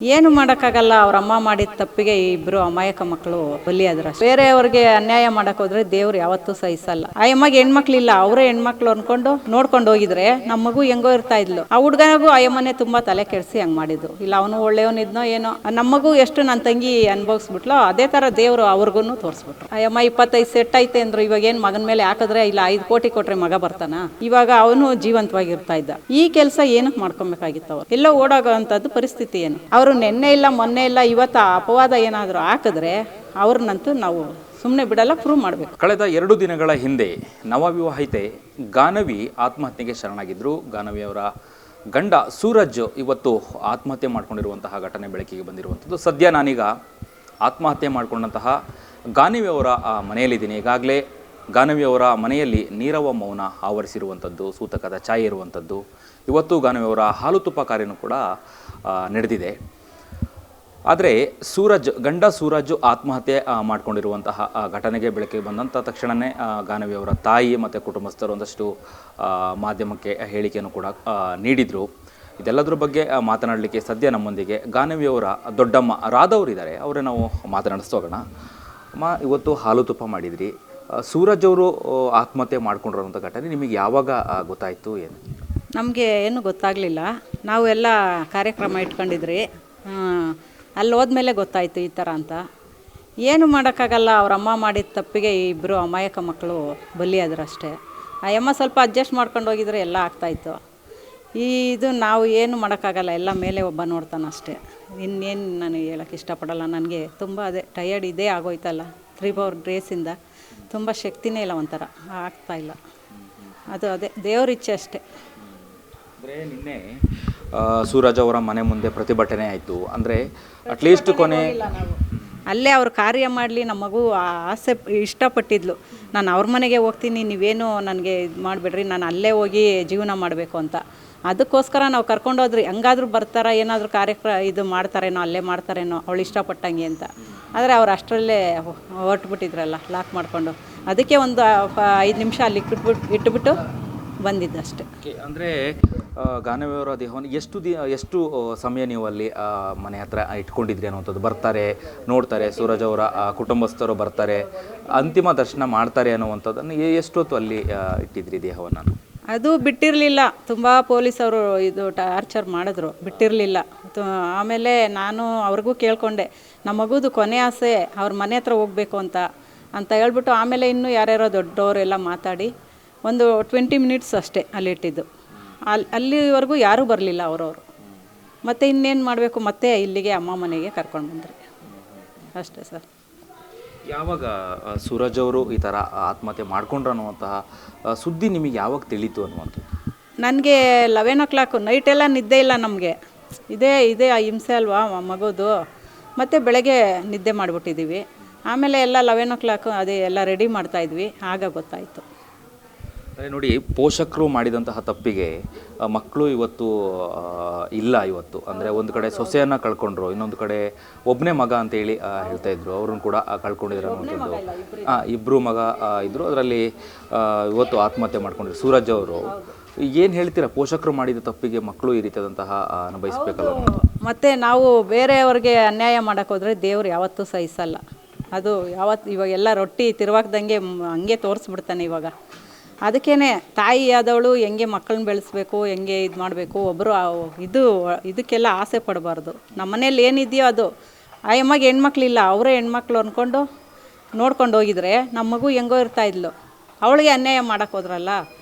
ಏನು ಮಾಡೋಕ್ಕಾಗಲ್ಲ. ಅವ್ರ ಅಮ್ಮ ಮಾಡಿದ ತಪ್ಪಿಗೆ ಇಬ್ಬರು ಅಮಾಯಕ ಮಕ್ಕಳು ಬಲಿಯಾದ್ರ. ಬೇರೆಯವ್ರಿಗೆ ಅನ್ಯಾಯ ಮಾಡಕ್ ಹೋದ್ರೆ ದೇವ್ರು ಯಾವತ್ತೂ ಸಹಿಸಲ್ಲ. ಆ ಅಮ್ಮಗೆ ಹೆಣ್ಮಕ್ಳಿಲ್ಲ, ಅವರೇ ಹೆಣ್ಮಕ್ಳು ಅನ್ಕೊಂಡು ನೋಡ್ಕೊಂಡು ಹೋಗಿದ್ರೆ ನಮ್ಮ ಮಗು ಹೆಂಗೋ ಇರ್ತಾ ಇದ್ಲು. ಆ ಹುಡ್ಗನಿಗೂ ಆ ಅಮ್ಮನೆ ತುಂಬಾ ತಲೆ ಕೆಡಿಸಿ ಹಂಗ್ ಮಾಡಿದ್ದು. ಇಲ್ಲ ಅವನು ಒಳ್ಳೆಯವನಿದ್ನೋ ಏನೋ, ನಮ್ಮ ಮಗು ಎಷ್ಟು ನನ್ನ ತಂಗಿ ಅನ್ಭವಿಸ್ಬಿಟ್ಲೋ ಅದೇ ತರ ದೇವ್ರು ಅವ್ರಿಗೂ ತೋರಿಸ್ಬಿಟ್ರು. ಆ ಅಮ್ಮ 25 ಸೆಟ್ ಐತೆ ಅಂದ್ರು. ಇವಾಗ ಏನ್ ಮಗನ ಮೇಲೆ ಹಾಕಿದ್ರೆ ಇಲ್ಲ 5 ಕೋಟಿ ಕೊಟ್ರೆ ಮಗ ಬರ್ತಾನ? ಇವಾಗ ಅವನು ಜೀವಂತವಾಗಿರ್ತಾ ಇದ್ದ. ಈ ಕೆಲಸ ಏನಕ್ಕೆ ಮಾಡ್ಕೊಬೇಕಾಗಿತ್ತು? ಅವ್ರು ಎಲ್ಲೋ ಓಡಾಗೋಂಥದ್ದು ಪರಿಸ್ಥಿತಿ ಏನು? ಅವರು ನೆನ್ನೆ ಇಲ್ಲ ಮೊನ್ನೆ ಇಲ್ಲ ಇವತ್ತು ಅಪವಾದ ಏನಾದರೂ ಹಾಕಿದ್ರೆ ಅವ್ರನ್ನಂತೂ ನಾವು ಸುಮ್ಮನೆ ಬಿಡಲ್ಲ, ಪ್ರೂವ್ ಮಾಡಬೇಕು. ಕಳೆದ 2 ದಿನಗಳ ಹಿಂದೆ ನವವಿವಾಹಿತೆ ಗಾನವಿ ಆತ್ಮಹತ್ಯೆಗೆ ಶರಣಾಗಿದ್ದರು. ಗಾನವಿ ಅವರ ಗಂಡ ಸೂರಜ್ ಇವತ್ತು ಆತ್ಮಹತ್ಯೆ ಮಾಡಿಕೊಂಡಿರುವಂತಹ ಘಟನೆ ಬೆಳಕಿಗೆ ಬಂದಿರುವಂಥದ್ದು. ಸದ್ಯ ನಾನೀಗ ಆತ್ಮಹತ್ಯೆ ಮಾಡಿಕೊಂಡಂತಹ ಗಾನವಿ ಅವರ ಮನೆಯಲ್ಲಿದ್ದೀನಿ. ಈಗಾಗಲೇ ಗಾನವಿ ಅವರ ಮನೆಯಲ್ಲಿ ನೀರವ ಮೌನ ಆವರಿಸಿರುವಂಥದ್ದು, ಸೂತಕದ ಛಾಯೆ ಇರುವಂಥದ್ದು. ಇವತ್ತು ಗಾನವಿ ಅವರ ಹಾಲು ತುಪ್ಪ ಕಾರ್ಯನೂ ಕೂಡ ನಡೆದಿದೆ. ಆದರೆ ಗಂಡ ಸೂರಜ್ ಆತ್ಮಹತ್ಯೆ ಮಾಡಿಕೊಂಡಿರುವಂತಹ ಘಟನೆಗೆ ಬೆಳಕಿಗೆ ಬಂದಂಥ ತಕ್ಷಣವೇ ಗಾನವಿ ಅವರ ತಾಯಿ ಮತ್ತು ಕುಟುಂಬಸ್ಥರು ಒಂದಷ್ಟು ಮಾಧ್ಯಮಕ್ಕೆ ಹೇಳಿಕೆಯನ್ನು ಕೂಡ ನೀಡಿದರು. ಇದೆಲ್ಲದರ ಬಗ್ಗೆ ಮಾತನಾಡಲಿಕ್ಕೆ ಸದ್ಯ ನಮ್ಮೊಂದಿಗೆ ಗಾನವಿ ಅವರ ದೊಡ್ಡಮ್ಮ ರಾಧವ್ರು ಅವರೇ ನಾವು ಮಾತನಾಡಿಸೋಗೋಣ. ಅಮ್ಮ, ಇವತ್ತು ಹಾಲು ತುಪ್ಪ ಮಾಡಿದ್ರಿ. ಸೂರಜ್ ಅವರು ಆತ್ಮಹತ್ಯೆ ಮಾಡ್ಕೊಂಡಿರೋಂಥ ಘಟನೆ ನಿಮಗೆ ಯಾವಾಗ ಗೊತ್ತಾಯಿತು? ಏನು ನಮಗೆ ಏನು ಗೊತ್ತಾಗಲಿಲ್ಲ. ನಾವು ಎಲ್ಲ ಕಾರ್ಯಕ್ರಮ ಇಟ್ಕೊಂಡಿದ್ರಿ. ಅಲ್ಲಿ ಹೋದ್ಮೇಲೆ ಗೊತ್ತಾಯಿತು ಈ ಥರ ಅಂತ. ಏನು ಮಾಡೋಕ್ಕಾಗಲ್ಲ. ಅವ್ರ ಅಮ್ಮ ಮಾಡಿದ ತಪ್ಪಿಗೆ ಇಬ್ಬರು ಅಮಾಯಕ ಮಕ್ಕಳು ಬಲಿಯಾದ್ರು ಅಷ್ಟೇ. ಆ ಅಮ್ಮ ಸ್ವಲ್ಪ ಅಡ್ಜಸ್ಟ್ ಮಾಡ್ಕೊಂಡು ಹೋಗಿದ್ರೆ ಎಲ್ಲ ಆಗ್ತಾಯಿತ್ತು. ಇದು ನಾವು ಏನು ಮಾಡೋಕ್ಕಾಗಲ್ಲ, ಎಲ್ಲ ಮೇಲೆ ಒಬ್ಬ ನೋಡ್ತಾನೆ ಅಷ್ಟೇ. ಇನ್ನೇನು ನಾನು ಹೇಳೋಕ್ಕೆ ಇಷ್ಟಪಡಲ್ಲ. ನನಗೆ ತುಂಬ ಟಯರ್ಡ್ ಇದೇ ಆಗೋಯ್ತಲ್ಲ 3 ಡೇಸಿಂದ. ತುಂಬ ಶಕ್ತಿನೇ ಇಲ್ಲ, ಒಂಥರ ಆಗ್ತಾಯಿಲ್ಲ. ಅದೇ ದೇವ್ರ ಇಚ್ಛೆ ಅಷ್ಟೇ. ಅಂದರೆ ನಿನ್ನೆ ಸೂರಜ್ ಅವರ ಮನೆ ಮುಂದೆ ಪ್ರತಿಭಟನೆ ಆಯಿತು. ಅಂದರೆ ಅಟ್ಲೀಸ್ಟ್ ಕೊನೆ ಅಲ್ಲೇ ಅವ್ರು ಕಾರ್ಯ ಮಾಡಲಿ, ನಮ್ಮ ಮಗು ಆಸೆ ಇಷ್ಟಪಟ್ಟಿದ್ಲು. ನಾನು ಅವ್ರ ಮನೆಗೆ ಹೋಗ್ತೀನಿ, ನೀವೇನು ನನಗೆ ಇದು ಮಾಡಿಬಿಡ್ರಿ, ನಾನು ಅಲ್ಲೇ ಹೋಗಿ ಜೀವನ ಮಾಡಬೇಕು ಅಂತ. ಅದಕ್ಕೋಸ್ಕರ ನಾವು ಕರ್ಕೊಂಡೋದ್ರಿ. ಹಂಗಾದ್ರೂ ಬರ್ತಾರ, ಏನಾದರೂ ಇದು ಮಾಡ್ತಾರೇನೋ, ಅಲ್ಲೇ ಮಾಡ್ತಾರೇನೋ ಅವಳು ಇಷ್ಟಪಟ್ಟಂಗೆ ಅಂತ. ಆದರೆ ಅವ್ರು ಅಷ್ಟರಲ್ಲೇ ಹೊರಟ್ಬಿಟ್ಟಿದ್ರಲ್ಲ ಲಾಕ್ ಮಾಡಿಕೊಂಡು. ಅದಕ್ಕೆ ಒಂದು 5 ನಿಮಿಷ ಅಲ್ಲಿ ಇಟ್ಬಿಟ್ಟು ಬಂದಿದ್ದಷ್ಟೆ. ಅಂದರೆ ಗಾನವಿಯವರ ದೇಹವನ್ನು ಎಷ್ಟು ಸಮಯ ನೀವು ಅಲ್ಲಿ ಮನೆ ಹತ್ರ ಇಟ್ಕೊಂಡಿದ್ರಿ ಅನ್ನೋವಂಥದ್ದು? ಬರ್ತಾರೆ, ನೋಡ್ತಾರೆ, ಸೂರಜ್ ಅವರ ಕುಟುಂಬಸ್ಥರು ಬರ್ತಾರೆ, ಅಂತಿಮ ದರ್ಶನ ಮಾಡ್ತಾರೆ ಅನ್ನುವಂಥದ್ದನ್ನು ಎಷ್ಟೊತ್ತು ಅಲ್ಲಿ ಇಟ್ಟಿದ್ರಿ ದೇಹವನ್ನು? ಅದು ಬಿಟ್ಟಿರಲಿಲ್ಲ. ತುಂಬ ಪೊಲೀಸವರು ಇದು ಟಾರ್ಚರ್ ಮಾಡಿದ್ರು, ಬಿಟ್ಟಿರಲಿಲ್ಲ. ಆಮೇಲೆ ನಾನು ಅವ್ರಿಗೂ ಕೇಳ್ಕೊಂಡೆ, ನಮ್ಮ ಮಗುದು ಕೊನೆ ಆಸೆ ಅವ್ರ ಮನೆ ಹತ್ರ ಹೋಗಬೇಕು ಅಂತ ಹೇಳ್ಬಿಟ್ಟು, ಆಮೇಲೆ ಇನ್ನೂ ಯಾರ್ಯಾರೋ ದೊಡ್ಡವರೆಲ್ಲ ಮಾತಾಡಿ ಒಂದು 20 ಮಿನಿಟ್ಸ್ ಅಷ್ಟೇ ಅಲ್ಲಿಟ್ಟಿದ್ದು. ಅಲ್ಲಿವರೆಗೂ ಯಾರೂ ಬರಲಿಲ್ಲ ಅವರವರು. ಮತ್ತು ಇನ್ನೇನು ಮಾಡಬೇಕು, ಮತ್ತೆ ಇಲ್ಲಿಗೆ ಅಮ್ಮ ಮನೆಗೆ ಕರ್ಕೊಂಡು ಬಂದ್ರಿ ಅಷ್ಟೇ ಸರ್. ಯಾವಾಗ ಸೂರಜ್ ಅವರು ಈ ಥರ ಆತ್ಮಹತ್ಯೆ ಮಾಡ್ಕೊಂಡ್ರು ಅನ್ನುವಂತಹ ಸುದ್ದಿ ನಿಮಗೆ ಯಾವಾಗ ತಿಳಿತು ಅನ್ನುವಂಥದ್ದು? ನನಗೆ 11 o'clock ನೈಟೆಲ್ಲ ನಿದ್ದೆ ಇಲ್ಲ ನಮಗೆ. ಇದೇ ಹಿಂಸೆ ಅಲ್ವಾ ಮಗೋದು. ಮತ್ತು ಬೆಳಗ್ಗೆ ನಿದ್ದೆ ಮಾಡಿಬಿಟ್ಟಿದ್ದೀವಿ. ಆಮೇಲೆ ಎಲ್ಲ 11 o'clock ಅದೇ ಎಲ್ಲ ರೆಡಿ ಮಾಡ್ತಾಯಿದ್ವಿ, ಆಗ ಗೊತ್ತಾಯಿತು. ನೋಡಿ, ಪೋಷಕರು ಮಾಡಿದಂತಹ ತಪ್ಪಿಗೆ ಮಕ್ಕಳು ಇವತ್ತು ಇಲ್ಲ. ಇವತ್ತು ಅಂದರೆ ಒಂದು ಕಡೆ ಸೊಸೆಯನ್ನು ಕಳ್ಕೊಂಡ್ರು, ಇನ್ನೊಂದು ಕಡೆ ಒಬ್ಬನೇ ಮಗ ಅಂತೇಳಿ ಹೇಳ್ತಾ ಇದ್ರು, ಅವ್ರನ್ನ ಕೂಡ ಕಳ್ಕೊಂಡಿದ್ರು ಅನ್ನೋಂಥದ್ದು. ಇಬ್ಬರು ಮಗ ಇದ್ದರು, ಅದರಲ್ಲಿ ಇವತ್ತು ಆತ್ಮಹತ್ಯೆ ಮಾಡ್ಕೊಂಡಿದ್ರು ಸೂರಜ್ ಅವರು. ಏನು ಹೇಳ್ತೀರಾ, ಪೋಷಕರು ಮಾಡಿದ ತಪ್ಪಿಗೆ ಮಕ್ಕಳು ಈ ರೀತಿಯಾದಂತಹ ಅನುಭವಿಸ್ಬೇಕಲ್ಲ? ಮತ್ತು ನಾವು ಬೇರೆಯವ್ರಿಗೆ ಅನ್ಯಾಯ ಮಾಡೋಕ್ಕೆ ಹೋದರೆ ದೇವ್ರು ಯಾವತ್ತೂ ಸಹಿಸಲ್ಲ. ಅದು ಇವಾಗ ಎಲ್ಲ ರೊಟ್ಟಿ ತಿರುವಾಕ್ದಂಗೆ ಹಂಗೆ ತೋರಿಸ್ಬಿಡ್ತಾನೆ ಇವಾಗ. ಅದಕ್ಕೇ ತಾಯಿ ಆದವಳು ಹೆಂಗೆ ಮಕ್ಕಳನ್ನ ಬೆಳೆಸ್ಬೇಕು, ಹೆಂಗೆ ಇದು ಮಾಡಬೇಕು, ಒಬ್ಬರು ಇದಕ್ಕೆಲ್ಲ ಆಸೆ ಪಡಬಾರ್ದು. ನಮ್ಮ ಮನೇಲಿ ಏನಿದೆಯೋ ಅದು. ಆ ಅಮ್ಮಗೆ ಹೆಣ್ಮಕ್ಳಿಲ್ಲ, ಅವರೇ ಹೆಣ್ಮಕ್ಳು ಅಂದ್ಕೊಂಡು ನೋಡ್ಕೊಂಡು ಹೋಗಿದ್ರೆ ನಮ್ಮ ಮಗು ಹೆಂಗೋ ಇರ್ತಾ ಇದ್ಲು. ಅವಳಿಗೆ ಅನ್ಯಾಯ ಮಾಡೋಕ್ಕೆ ಹೋದ್ರಲ್ಲ.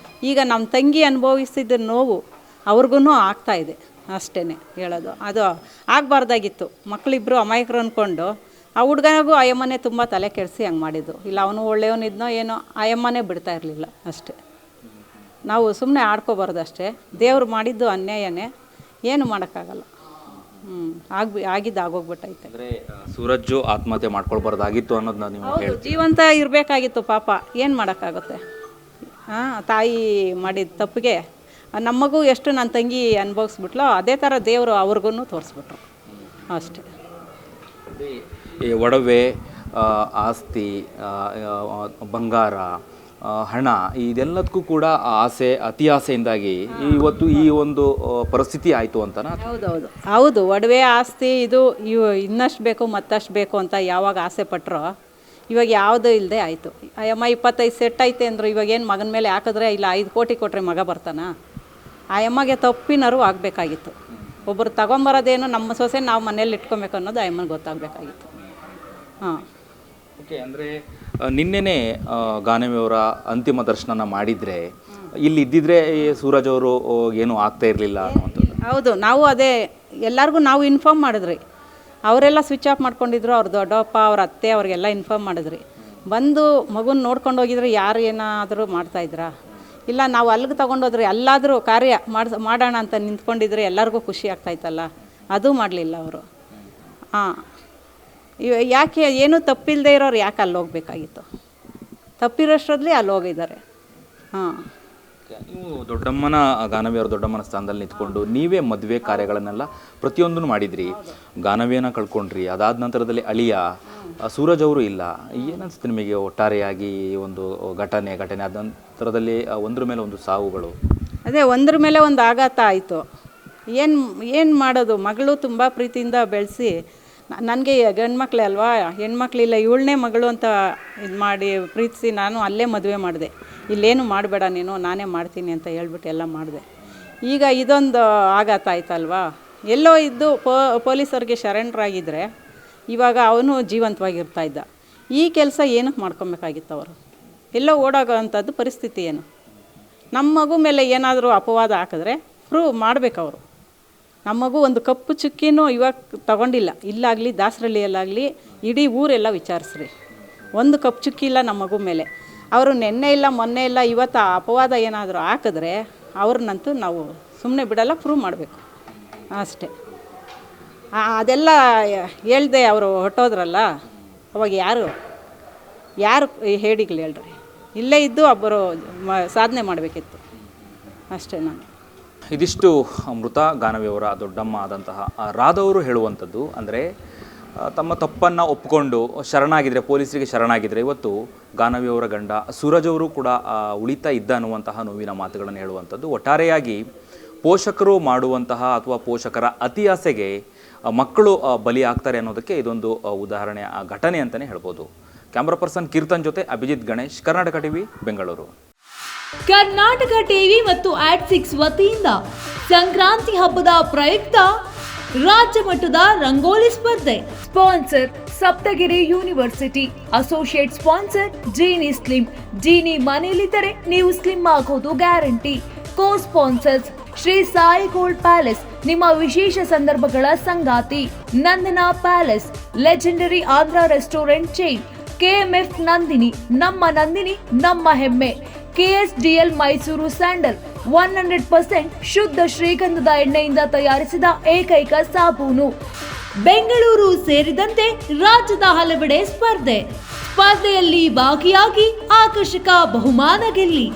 ಈಗ ನಮ್ಮ ತಂಗಿ ಅನುಭವಿಸಿದ ನೋವು ಅವ್ರಿಗೂ ಆಗ್ತಾಯಿದೆ ಅಷ್ಟೇ ಹೇಳೋದು. ಅದು ಆಗಬಾರ್ದಾಗಿತ್ತು. ಮಕ್ಕಳಿಬ್ಬರು ಅಮಾಯಕರು ಅಂದ್ಕೊಂಡು ಆ ಹುಡ್ಗನಿಗೂ ಆ ಅಮ್ಮನೇ ತುಂಬ ತಲೆ ಕೆಡಿಸಿ ಹಂಗೆ ಮಾಡಿದ್ದು. ಇಲ್ಲ ಅವನು ಒಳ್ಳೆಯವನಿದ್ನೋ ಏನೋ, ಆ ಅಮ್ಮನೇ ಬಿಡ್ತಾ ಇರಲಿಲ್ಲ ಅಷ್ಟೇ. ನಾವು ಸುಮ್ಮನೆ ಆಡ್ಕೋಬಾರ್ದು ಅಷ್ಟೇ. ದೇವ್ರು ಮಾಡಿದ್ದು ಅನ್ಯಾಯನೇ, ಏನು ಮಾಡೋಕ್ಕಾಗಲ್ಲ. ಆಗೋಗ್ಬಿಟ್ಟೈತೆ. ಅಂದರೆ ಸೂರಜ್ ಆತ್ಮಹತ್ಯೆ ಮಾಡ್ಕೊಳ್ಬಾರ್ದಾಗಿತ್ತು ಅನ್ನೋದನ್ನ ನೀವು ಜೀವಂತ ಇರಬೇಕಾಗಿತ್ತು ಪಾಪ, ಏನು ಮಾಡೋಕ್ಕಾಗುತ್ತೆ? ತಾಯಿ ಮಾಡಿದ ತಪ್ಪಿಗೆ ನಮ್ಮ ಮಗು ಎಷ್ಟು ನನ್ನ ತಂಗಿ ಅನುಭವಿಸ್ಬಿಟ್ಲೋ ಅದೇ ಥರ ದೇವರು ಅವ್ರಿಗೂ ತೋರಿಸ್ಬಿಟ್ರು ಅಷ್ಟೇ. ಈ ಒಡವೆ, ಆಸ್ತಿ, ಬಂಗಾರ ಹಣ ಇದೆಲ್ಲದಕ್ಕೂ ಕೂಡ ಆ ಆಸೆ, ಅತಿ ಆಸೆಯಿಂದಾಗಿ ಇವತ್ತು ಈ ಒಂದು ಪರಿಸ್ಥಿತಿ ಆಯಿತು ಅಂತನಾ? ಹೌದು. ಒಡವೆ ಆಸ್ತಿ ಇದು ಇನ್ನಷ್ಟು ಬೇಕು ಮತ್ತಷ್ಟು ಬೇಕು ಅಂತ ಯಾವಾಗ ಆಸೆ ಪಟ್ಟರೋ ಇವಾಗ ಯಾವುದೂ ಇಲ್ಲದೆ ಆಯಿತು. ಅಮ್ಮ 25 ಸೆಟ್ ಐತೆ ಅಂದರು, ಇವಾಗ ಏನು ಮಗನ ಮೇಲೆ ಹಾಕಿದ್ರೆ ಇಲ್ಲ 5 ಕೋಟಿ ಕೊಟ್ಟರೆ ಮಗ ಬರ್ತಾನ? ಆ ಅಮ್ಮಗೆ ತಪ್ಪಿನರು ಆಗಬೇಕಾಗಿತ್ತು. ಒಬ್ಬರು ತಗೊಂಬರೋದೇನು ನಮ್ಮ ಸೊಸೆ ನಾವು ಮನೇಲಿ ಇಟ್ಕೊಬೇಕು ಅನ್ನೋದು ಆ ಅಮ್ಮನಿಗೆ ಗೊತ್ತಾಗಬೇಕಾಗಿತ್ತು. ಹಾಂ, ಓಕೆ. ಅಂದರೆ ನಿನ್ನೆನೇ ಗಾನವಿಯವರ ಅಂತಿಮ ದರ್ಶನ ಮಾಡಿದರೆ ಇಲ್ಲಿ ಇದ್ದಿದ್ರೆ ಸೂರಜ್ ಅವರು ಏನೂ ಆಗ್ತಾ ಇರಲಿಲ್ಲ ಅನ್ನುವಂಥದ್ದು. ಹೌದು, ನಾವು ಅದೇ ಎಲ್ಲರಿಗೂ ನಾವು ಇನ್ಫಾರ್ಮ್ ಮಾಡಿದ್ರಿ. ಅವರೆಲ್ಲ ಸ್ವಿಚ್ ಆಫ್ ಮಾಡ್ಕೊಂಡಿದ್ರು. ಅವ್ರ ದೊಡ್ಡಪ್ಪ, ಅವ್ರ ಅತ್ತೆ ಅವ್ರಿಗೆಲ್ಲ ಇನ್ಫಾರ್ಮ್ ಮಾಡಿದ್ರಿ. ಬಂದು ಮಗುನ ನೋಡ್ಕೊಂಡು ಹೋಗಿದ್ರೆ ಯಾರು ಏನಾದರೂ ಮಾಡ್ತಾಯಿದ್ರಾ? ಇಲ್ಲ ನಾವು ಅಲ್ಲಿಗೆ ತೊಗೊಂಡೋದ್ರಿ, ಅಲ್ಲಾದರೂ ಕಾರ್ಯ ಮಾಡೋಣ ಅಂತ ನಿಂತ್ಕೊಂಡಿದ್ರೆ ಎಲ್ಲರಿಗೂ ಖುಷಿ ಆಗ್ತಾಯಿತ್ತಲ್ಲ, ಅದು ಮಾಡಲಿಲ್ಲ ಅವರು. ಹಾಂ, ಯಾಕೆ ಏನೂ ತಪ್ಪಿಲ್ಲದೆ ಇರೋರು ಯಾಕೆ ಅಲ್ಲಿ ಹೋಗ್ಬೇಕಾಗಿತ್ತು? ತಪ್ಪಿರೋಷ್ಟರಲ್ಲಿ ಅಲ್ಲಿ ಹೋಗಿದ್ದಾರೆ. ಹಾಂ, ನೀವು ಗಾನವಿಯವರ ದೊಡ್ಡಮ್ಮನ ಸ್ಥಾನದಲ್ಲಿ ನಿಂತ್ಕೊಂಡು ನೀವೇ ಮದುವೆ ಕಾರ್ಯಗಳನ್ನೆಲ್ಲ ಪ್ರತಿಯೊಂದನ್ನು ಮಾಡಿದ್ರಿ. ಗಾನವಿಯನ್ನು ಕಳ್ಕೊಂಡ್ರಿ. ಅದಾದ ನಂತರದಲ್ಲಿ ಅಳಿಯ ಸೂರಜ್ ಅವರು ಇಲ್ಲ. ಏನನ್ಸುತ್ತೆ ನಿಮಗೆ ಒಟ್ಟಾರೆಯಾಗಿ ಒಂದು ಘಟನೆ ಆದ ನಂತರದಲ್ಲಿ ಒಂದ್ರ ಮೇಲೆ ಒಂದು ಸಾವುಗಳು? ಅದೇ ಒಂದ್ರ ಮೇಲೆ ಒಂದು ಆಘಾತ ಆಯಿತು. ಏನು ಮಾಡೋದು? ಮಗಳು ತುಂಬ ಪ್ರೀತಿಯಿಂದ ಬೆಳೆಸಿ, ನನಗೆ ಗಂಡು ಮಕ್ಕಳೇ ಅಲ್ವಾ, ಹೆಣ್ಮಕ್ಳಿಲ್ಲ, ಇವಳನ್ನೇ ಮಗಳು ಅಂತ ಇದು ಮಾಡಿ ಪ್ರೀತಿಸಿ ನಾನು ಅಲ್ಲೇ ಮದುವೆ ಮಾಡಿದೆ. ಇಲ್ಲೇನು ಮಾಡಬೇಡ ನೀನು, ನಾನೇ ಮಾಡ್ತೀನಿ ಅಂತ ಹೇಳ್ಬಿಟ್ಟು ಎಲ್ಲ ಮಾಡಿದೆ. ಈಗ ಇದೊಂದು ಆಘಾತ ಆಯ್ತಲ್ವಾ. ಎಲ್ಲೋ ಇದ್ದು ಪೊಲೀಸರಿಗೆ ಶರೆಂಡರ್ ಆಗಿದ್ದರೆ ಇವಾಗ ಅವನು ಜೀವಂತವಾಗಿರ್ತಾ ಇದ್ದ. ಈ ಕೆಲಸ ಏನಕ್ಕೆ ಮಾಡ್ಕೊಬೇಕಾಗಿತ್ತು? ಅವರು ಎಲ್ಲೋ ಓಡೋಗೋವಂಥದ್ದು ಪರಿಸ್ಥಿತಿ ಏನು? ನಮ್ಮ ಮಗು ಮೇಲೆ ಏನಾದರೂ ಅಪವಾದ ಹಾಕಿದ್ರೆ ಪ್ರೂವ್ ಮಾಡಬೇಕು ಅವರು. ನಮ್ಮ ಮಗು ಒಂದು ಕಪ್ಪು ಚುಕ್ಕಿನೂ ಇವಾಗ ತಗೊಂಡಿಲ್ಲ. ಇಲ್ಲಾಗಲಿ ದಾಸರಳ್ಳಿಯಲ್ಲಾಗಲಿ ಇಡೀ ಊರೆಲ್ಲ ವಿಚಾರಿಸ್ರಿ, ಒಂದು ಕಪ್ಪು ಚುಕ್ಕಿ ಇಲ್ಲ ನಮ್ಮ ಮಗು ಮೇಲೆ. ಅವರು ನಿನ್ನೆ ಇಲ್ಲ ಮೊನ್ನೆ ಇಲ್ಲ ಇವತ್ತು ಅಪವಾದ ಏನಾದರೂ ಹಾಕಿದ್ರೆ ಅವ್ರನ್ನಂತೂ ನಾವು ಸುಮ್ಮನೆ ಬಿಡಲ್ಲ, ಪ್ರೂವ್ ಮಾಡಬೇಕು ಅಷ್ಟೇ. ಅದೆಲ್ಲ ಹೇಳ್ದೆ ಅವರು ಹೊಟ್ಟೋದ್ರಲ್ಲ, ಅವಾಗ ಯಾರು ಹೇಳಿಗಳು ಹೇಳ್ರಿ? ಇಲ್ಲೇ ಇದ್ದು ಒಬ್ಬರು ಸಾಧನೆ ಮಾಡಬೇಕಿತ್ತು ಅಷ್ಟೇ. ನಾನು ಇದಿಷ್ಟು ಮೃತ ಗಾನವಿಯವರ ದೊಡ್ಡಮ್ಮ ಆದಂತಹ ರಾಧವರು ಹೇಳುವಂಥದ್ದು. ಅಂದರೆ ತಮ್ಮ ತಪ್ಪನ್ನು ಒಪ್ಪಿಕೊಂಡು ಶರಣಾಗಿದ್ದರೆ, ಪೊಲೀಸರಿಗೆ ಶರಣಾಗಿದ್ದರೆ ಇವತ್ತು ಗಾನವಿಯವರ ಗಂಡ ಸೂರಜ್ ಅವರು ಕೂಡ ಉಳಿತಾ ಇದ್ದ ಅನ್ನುವಂತಹ ನೋವಿನ ಮಾತುಗಳನ್ನು ಹೇಳುವಂಥದ್ದು. ಒಟ್ಟಾರೆಯಾಗಿ ಪೋಷಕರು ಮಾಡುವಂತಹ ಅಥವಾ ಪೋಷಕರ ಅತಿ ಆಸೆಗೆ ಮಕ್ಕಳು ಬಲಿ ಆಗ್ತಾರೆ ಅನ್ನೋದಕ್ಕೆ ಇದೊಂದು ಉದಾಹರಣೆ, ಘಟನೆ ಅಂತಲೇ ಹೇಳ್ಬೋದು. ಕ್ಯಾಮ್ರಾ ಪರ್ಸನ್ ಕೀರ್ತನ್ ಜೊತೆ ಅಭಿಜಿತ್ ಗಣೇಶ್, ಕರ್ನಾಟಕ ಟಿವಿ, ಬೆಂಗಳೂರು. ಕರ್ನಾಟಕ ಟಿವಿ ಮತ್ತು ಆಟ್6 ವತಿಯಿಂದ ಸಂಕ್ರಾಂತಿ ಹಬ್ಬದ ಪ್ರಯುಕ್ತ ರಾಜ್ಯ ಮಟ್ಟದ ರಂಗೋಲಿ ಸ್ಪರ್ಧೆ. Sponsor Saptagiri university. Associate sponsor Jeeni slim. Jeeni ಮನೆಯಲ್ಲಿದ್ದರೆ ನೀವು ಸ್ಲಿಮ್ ಆಗೋದು guarantee. Co sponsors Shri Sai gold palace, ನಿಮ್ಮ ವಿಶೇಷ ಸಂದರ್ಭಗಳ ಸಂಗಾತಿ. Nandana palace, legendary Andhra restaurant chain. KMF Nandini, ನಮ್ಮ ನಂದಿನಿ ನಮ್ಮ ಹೆಮ್ಮೆ. KSDL ಮೈಸೂರು ಸ್ಯಾಂಡಲ್, 100% ಶುದ್ಧ ಶ್ರೀಗಂಧದ ಎಣ್ಣೆಯಿಂದ ತಯಾರಿಸಿದ ಏಕೈಕ ಸಾಬೂನು. ಬೆಂಗಳೂರು ಸೇರಿದಂತೆ ರಾಜ್ಯದ ಹಲವೆಡೆ ಸ್ಪರ್ಧೆಯಲ್ಲಿ ಭಾಗಿಯಾಗಿ ಆಕರ್ಷಕ ಬಹುಮಾನ ಗೆಲ್ಲಿ.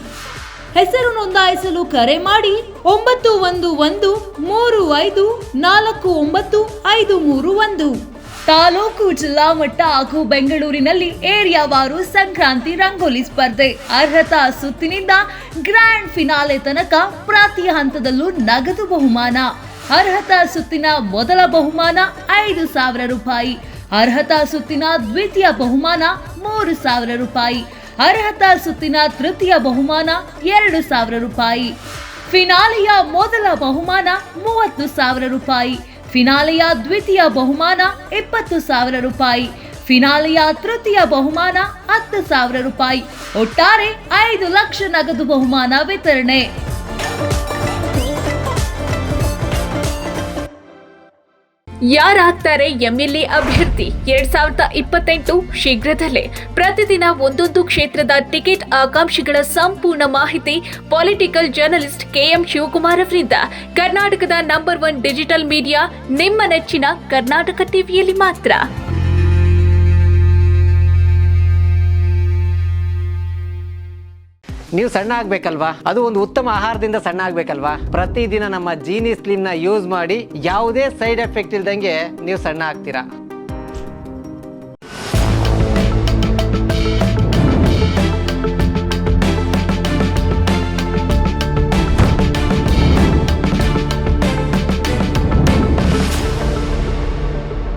ಹೆಸರು ನೋಂದಾಯಿಸಲು ಕರೆ ಮಾಡಿ 9113549531. ತಾಲೂಕು, ಜಿಲ್ಲಾ ಮಟ್ಟ ಹಾಗೂ ಬೆಂಗಳೂರಿನಲ್ಲಿ ಏರಿಯಾವಾರು ಸಂಕ್ರಾಂತಿ ರಂಗೋಲಿ ಸ್ಪರ್ಧೆ. ಅರ್ಹತಾ ಸುತ್ತಿನಿಂದ ಗ್ರ್ಯಾಂಡ್ ಫಿನಾಲೆ ತನಕ ಪ್ರತಿ ಹಂತದಲ್ಲೂ ನಗದು ಬಹುಮಾನ. ಅರ್ಹತಾ ಸುತ್ತಿನ ಮೊದಲ ಬಹುಮಾನ 5,000 ರೂಪಾಯಿ. ಅರ್ಹತಾ ಸುತ್ತಿನ ದ್ವಿತೀಯ ಬಹುಮಾನ 3,000 ರೂಪಾಯಿ. ಅರ್ಹತಾ ಸುತ್ತಿನ ತೃತೀಯ ಬಹುಮಾನ 2,000 ರೂಪಾಯಿ. ಫಿನಾಲೆಯ ಮೊದಲ ಬಹುಮಾನ 30,000 ರೂಪಾಯಿ. ಫಿನಾಲೆಯ ದ್ವಿತೀಯ ಬಹುಮಾನ 20,000 ರೂಪಾಯಿ. ಫಿನಾಲೆಯ ತೃತೀಯ ಬಹುಮಾನ 10,000 ರೂಪಾಯಿ. ಒಟ್ಟಾರೆ 5 ಲಕ್ಷ ನಗದು ಬಹುಮಾನ ವಿತರಣೆ. ಯಾರಾಗ್ತಾರೆ MLA ಅಭ್ಯರ್ಥಿ 2028 ಶೀಘ್ರದಲ್ಲೇ. ಪ್ರತಿದಿನ ಒಂದೊಂದು ಕ್ಷೇತ್ರದ ಟಿಕೆಟ್ ಆಕಾಂಕ್ಷಿಗಳ ಸಂಪೂರ್ಣ ಮಾಹಿತಿ ಪೊಲಿಟಿಕಲ್ ಜರ್ನಲಿಸ್ಟ್ KM ಶಿವಕುಮಾರ್ ಅವರಿಂದ. ಕರ್ನಾಟಕದ ನಂಬರ್ 1 ಡಿಜಿಟಲ್ ಮೀಡಿಯಾ ನಿಮ್ಮ ನೆಚ್ಚಿನ ಕರ್ನಾಟಕ ಟಿವಿಯಲ್ಲಿ ಮಾತ್ರ. ನೀವು ಸಣ್ಣ ಆಗ್ಬೇಕಲ್ವಾ? ಅದು ಒಂದು ಉತ್ತಮ ಆಹಾರದಿಂದ ಸಣ್ಣ ಆಗ್ಬೇಕಲ್ವಾ? ಪ್ರತಿದಿನ ನಮ್ಮ ಜೀನಿ ಸ್ಲಿಮ್ ನ ಯೂಸ್ ಮಾಡಿ ಯಾವುದೇ ಸೈಡ್ ಎಫೆಕ್ಟ್ ಇಲ್ದಂಗೆ ನೀವು ಸಣ್ಣ ಆಗ್ತೀರಾ.